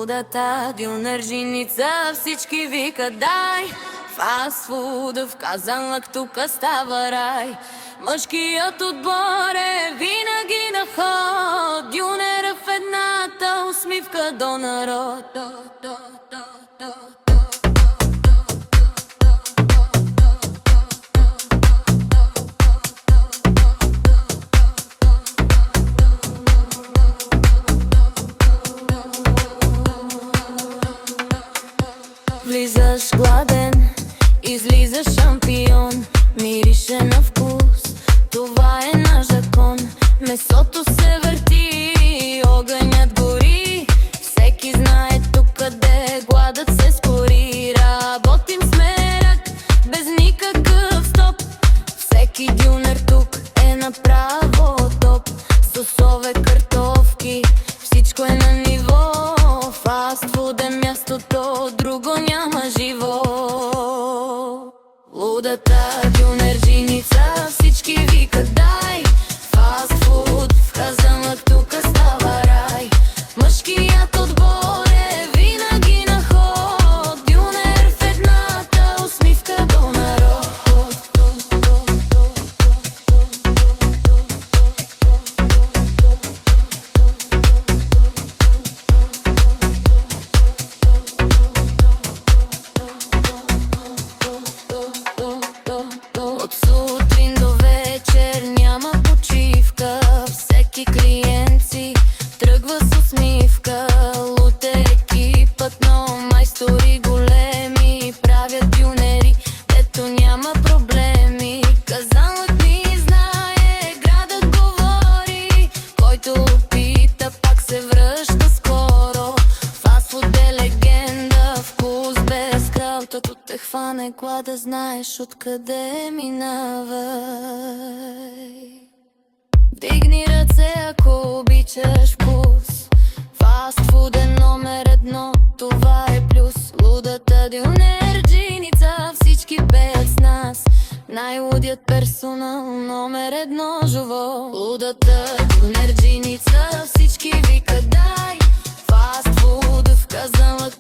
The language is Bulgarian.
Лудата дюнержиница, всички викат дай. Фастфуда в казанлък, тука става рай. Мъжкият отбор е винаги на ход. Дюнера в едната усмивка до народ. Влизаш гладен, излизаш шампион. Мирише на вкус, това е наш закон. Месото се върти, огънят гори. Всеки знае тук къде гладът се скори. Работим с мерак, без никакъв стоп. Всеки дюнер тук е направо топ. Сосове, картофки, всичко е на ниво. Фастфуд е мястото, друго няма живо. Лудата дюнержиница, всички викат дай. Фастфуд в казанлък, тука става рай. Мъжкият отбор е винаги на ход. Дюнер в едната усмивка до народ. От сутрин до вечер няма почивка. Всеки клиент си тръгва с усмивка. Луд е екипът, но майстори големи правят дюнери, дето няма проблеми. Казанлък ни знае, градът говори. Който пита, пак се връща скоро. Фастфуд е легенда, вкус без крал. Като те хване глада, знаеш откъде минавай. Вдигни ръце, ако обичаш вкус. Фастфуд е номер едно, това е плюс. Лудата дюнерджиница, всички пеят с нас. Най-лудият персонал, номер едно живо. Лудата дюнерджиница, всички викат дай. Фастфуд в казанлък,